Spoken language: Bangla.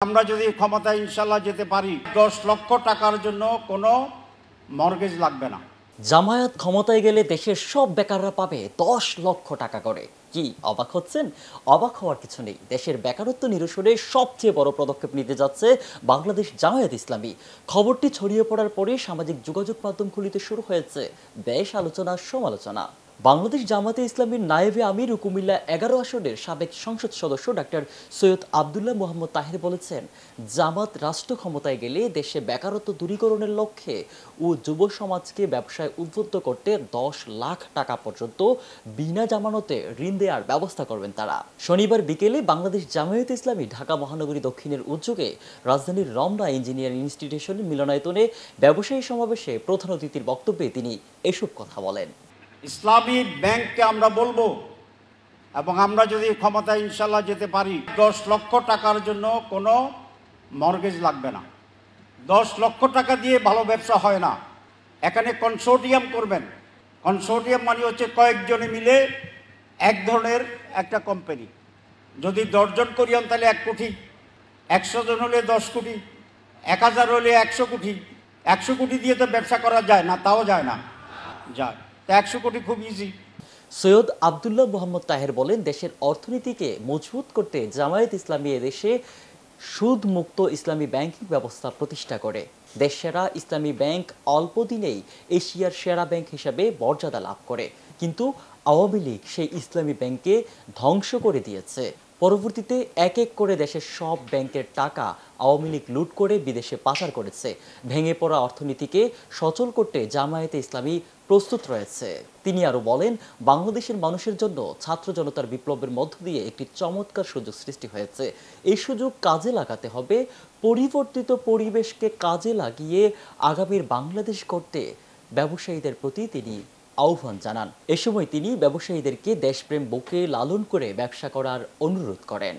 আমরা যদি ক্ষমতায় ইনশাল্লাহ যেতে পারি 10 লক্ষ টাকার জন্য কোনো মর্গেজ লাগবে না। জামায়াত ক্ষমতায় গেলে দেশের সব বেকাররা পাবে 10 লক্ষ টাকা করে। কি অবাক হচ্ছেন? অবাক হওয়ার কিছু নেই। দেশের বেকারত্ব নিরসনে সবচেয়ে বড় পদক্ষেপ নিতে যাচ্ছে বাংলাদেশ জামায়াত ইসলামী। খবরটি ছড়িয়ে পড়ার পরে সামাজিক যোগাযোগ মাধ্যমগুলিতে শুরু হয়েছে বেশ আলোচনা সমালোচনা। বাংলাদেশ জামায়াতে ইসলামীর নায়েবে আমির ও কুমিল্লা 11 আসনের সাবেক সংসদ সদস্য ডাক্তার সৈয়দ আবদুল্লাহ মোহাম্মদ তাহের বলেছেন, জামাত রাষ্ট্র ক্ষমতায় গেলে দেশে বেকারত্ব দূরীকরণের লক্ষ্যে ও যুব সমাজকে ব্যবসায় উদ্বুদ্ধ করতে 10 লাখ টাকা পর্যন্ত বিনা জামানতে ঋণ দেওয়ার ব্যবস্থা করবেন তারা। শনিবার বিকেলে বাংলাদেশ জামায়াতে ইসলামী ঢাকা মহানগরী দক্ষিণের উদ্যোগে রাজধানীর রমনা ইঞ্জিনিয়ারিং ইনস্টিটিউশনের মিলনায়তনে ব্যবসায়ী সমাবেশে প্রধান অতিথির বক্তব্যে তিনি এসব কথা বলেন। ইসলামী ব্যাংককে আমরা বলবো, এবং আমরা যদি ক্ষমতায় ইনশাল্লাহ যেতে পারি 10 লক্ষ টাকার জন্য কোনো মর্গেজ লাগবে না। 10 লক্ষ টাকা দিয়ে ভালো ব্যবসা হয় না। এখানে কনসোর্টিয়াম করবেন। কনসোর্টিয়াম মানে হচ্ছে কয়েকজনে মিলে এক ধরনের একটা কোম্পানি। যদি 10 জন করিয়ান তাহলে 1 কোটি, 100 জন হলে 10 কোটি, 1000 হলে 100 কোটি। 100 কোটি দিয়ে তো ব্যবসা করা যায় না, তাও যায় না, যায়। 100 কোটি খুব ইজি। সৈয়দ আবদুল্লাহ মোহাম্মদ তাহের বলেন, দেশের অর্থনীতিকে মজবুত করতে জামায়াত ইসলামী এদেশে সুদ মুক্ত ইসলামী ব্যাংকিং ব্যবস্থা প্রতিষ্ঠা করে। দেশ সেরা ইসলামী ব্যাংক অল্প দিনেই এশিয়ার সেরা ব্যাংক হিসাবে মর্যাদা লাভ করে, কিন্তু আওয়ামী লীগ সেই ইসলামী ব্যাংককে ধ্বংস করে দিয়েছে। পরবর্তীতে এক এক করে দেশের সব ব্যাংকের টাকা আওয়ামী লীগ লুট করে বিদেশে পাচার করেছে। ভেঙে পড়া অর্থনীতিকে সচল করতে জামায়াতে ইসলামী প্রস্তুত রয়েছে। তিনি আরো বলেন, বাংলাদেশের মানুষের জন্য ছাত্র জনতার বিপ্লবের মধ্য দিয়ে একটি চমৎকার সুযোগ সৃষ্টি হয়েছে। এই সুযোগ কাজে লাগাতে হবে। পরিবর্তিত পরিবেশকে কাজে লাগিয়ে আগামীর বাংলাদেশ করতে ব্যবসায়ীদের প্রতি তিনি আহ্বান জানান। এ সময় তিনি ব্যবসায়ীদেরকে দেশপ্রেম বুকে লালন করে ব্যবসা করার অনুরোধ করেন।